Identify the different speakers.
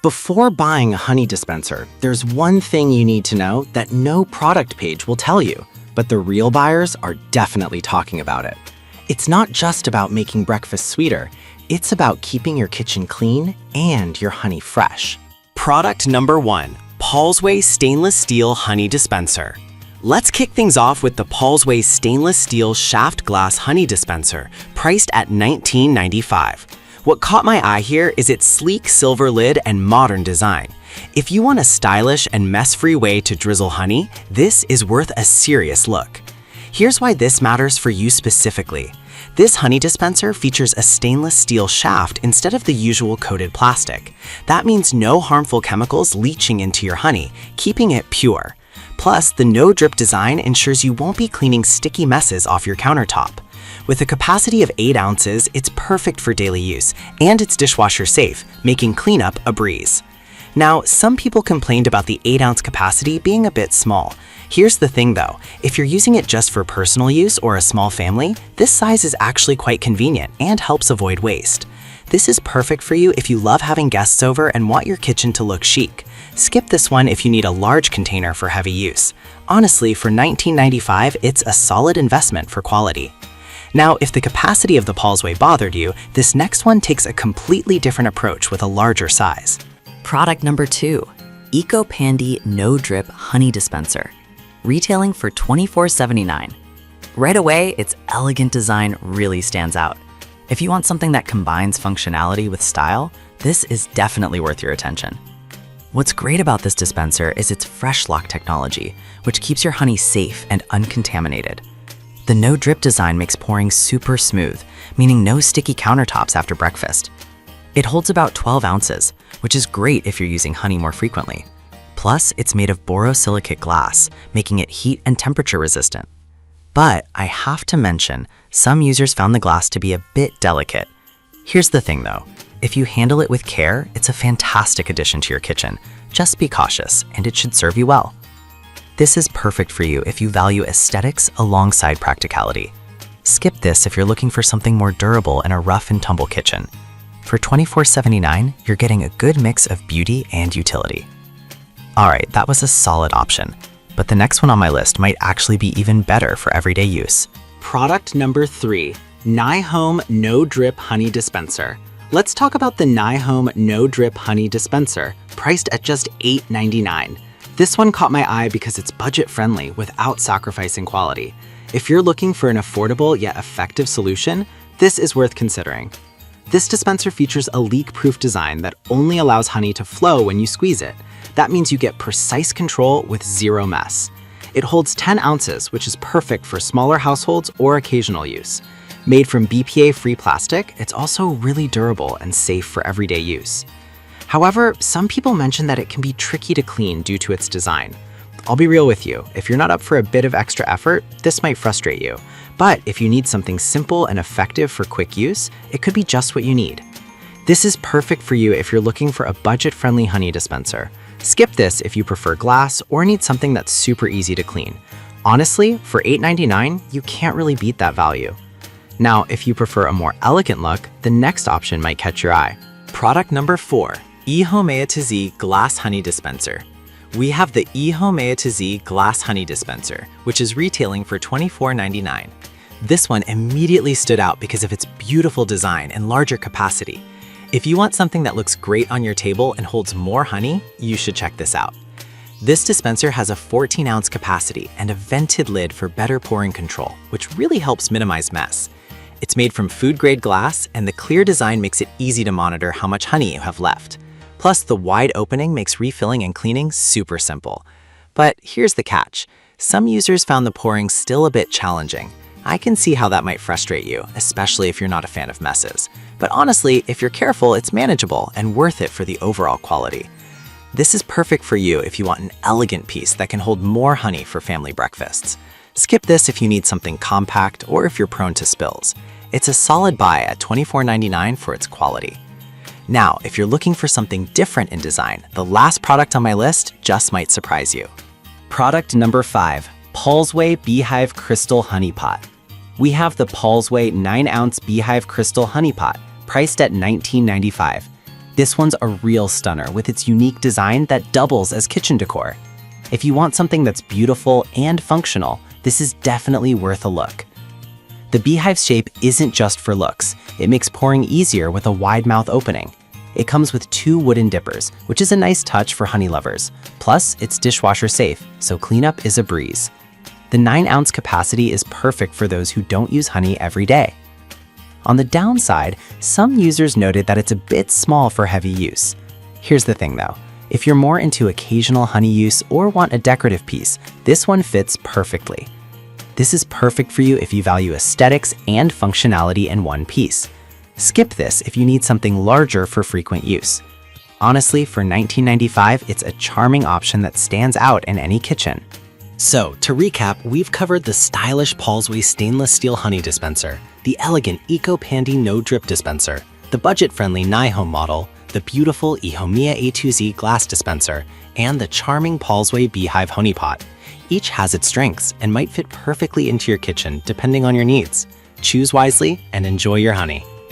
Speaker 1: Before buying a honey dispenser, there's one thing you need to know that no product page will tell you, but the real buyers are definitely talking about it. It's not just about making breakfast sweeter, it's about keeping your kitchen clean and your honey fresh.
Speaker 2: Product number 1, Paulsway Stainless Steel Honey Dispenser. Let's kick things off with the Paulsway Stainless Steel Shaft Glass Honey Dispenser, priced at $19.95. What caught my eye here is its sleek silver lid and modern design. If you want a stylish and mess-free way to drizzle honey, this is worth a serious look. Here's why this matters for you specifically. This honey dispenser features a stainless steel shaft instead of the usual coated plastic. That means no harmful chemicals leaching into your honey, keeping it pure. Plus, the no-drip design ensures you won't be cleaning sticky messes off your countertop. With a capacity of 8 ounces, it's perfect for daily use, and it's dishwasher safe, making cleanup a breeze. Now, some people complained about the 8-ounce capacity being a bit small. Here's the thing though, if you're using it just for personal use or a small family, this size is actually quite convenient and helps avoid waste. This is perfect for you if you love having guests over and want your kitchen to look chic. Skip this one if you need a large container for heavy use. Honestly, for $19.95, it's a solid investment for quality. Now, if the capacity of the Paulsway bothered you, this next one takes a completely different approach with a larger size.
Speaker 3: Product number 2, Eco Pandy No Drip Honey Dispenser, retailing for $24.79. Right away, its elegant design really stands out. If you want something that combines functionality with style, this is definitely worth your attention. What's great about this dispenser is its fresh lock technology, which keeps your honey safe and uncontaminated. The no-drip design makes pouring super smooth, meaning no sticky countertops after breakfast. It holds about 12 ounces, which is great if you're using honey more frequently. Plus, it's made of borosilicate glass, making it heat and temperature resistant. But I have to mention, some users found the glass to be a bit delicate. Here's the thing though, if you handle it with care, it's a fantastic addition to your kitchen. Just be cautious, and it should serve you well. This is perfect for you if you value aesthetics alongside practicality. Skip this if you're looking for something more durable in a rough and tumble kitchen. For $24.79, you're getting a good mix of beauty and utility. Alright, that was a solid option, but the next one on my list might actually be even better for everyday use.
Speaker 1: Product number 3, NiHome No Drip Honey Dispenser. Let's talk about the NiHome No Drip Honey Dispenser, priced at just $8.99. This one caught my eye because it's budget-friendly without sacrificing quality. If you're looking for an affordable yet effective solution, this is worth considering. This dispenser features a leak-proof design that only allows honey to flow when you squeeze it. That means you get precise control with zero mess. It holds 10 ounces, which is perfect for smaller households or occasional use. Made from BPA-free plastic, it's also really durable and safe for everyday use. However, some people mention that it can be tricky to clean due to its design. I'll be real with you, if you're not up for a bit of extra effort, this might frustrate you. But if you need something simple and effective for quick use, it could be just what you need. This is perfect for you if you're looking for a budget-friendly honey dispenser. Skip this if you prefer glass or need something that's super easy to clean. Honestly, for $8.99, you can't really beat that value. Now, if you prefer a more elegant look, the next option might catch your eye.
Speaker 2: Product number 4, eHomea to Z Glass Honey Dispenser. We have the eHomea to Z Glass Honey Dispenser, which is retailing for $24.99. This one immediately stood out because of its beautiful design and larger capacity. If you want something that looks great on your table and holds more honey, you should check this out. This dispenser has a 14-ounce capacity and a vented lid for better pouring control, which really helps minimize mess. It's made from food-grade glass, and the clear design makes it easy to monitor how much honey you have left. Plus, the wide opening makes refilling and cleaning super simple. But here's the catch. Some users found the pouring still a bit challenging. I can see how that might frustrate you, especially if you're not a fan of messes. But honestly, if you're careful, it's manageable and worth it for the overall quality. This is perfect for you if you want an elegant piece that can hold more honey for family breakfasts. Skip this if you need something compact or if you're prone to spills. It's a solid buy at $24.99 for its quality. Now, if you're looking for something different in design, the last product on my list just might surprise you. Product number 5, Paulsway Beehive Crystal Honey Pot. We have the Paulsway 9-ounce Beehive Crystal Honey Pot, priced at $19.95. This one's a real stunner with its unique design that doubles as kitchen decor. If you want something that's beautiful and functional, this is definitely worth a look. The beehive's shape isn't just for looks. It makes pouring easier with a wide mouth opening. It comes with 2 wooden dippers, which is a nice touch for honey lovers. Plus, it's dishwasher safe, so cleanup is a breeze. The 9-ounce capacity is perfect for those who don't use honey every day. On the downside, some users noted that it's a bit small for heavy use. Here's the thing though, if you're more into occasional honey use or want a decorative piece, this one fits perfectly. This is perfect for you if you value aesthetics and functionality in one piece. Skip this if you need something larger for frequent use. Honestly, for $19.95, it's a charming option that stands out in any kitchen.
Speaker 1: So, to recap, we've covered the stylish Paulsway stainless steel honey dispenser, the elegant eco-pandy no-drip dispenser, the budget-friendly NiHome model, the beautiful Ihomia A2Z glass dispenser, and the charming Paulsway beehive honey pot. Each has its strengths and might fit perfectly into your kitchen depending on your needs. Choose wisely and enjoy your honey.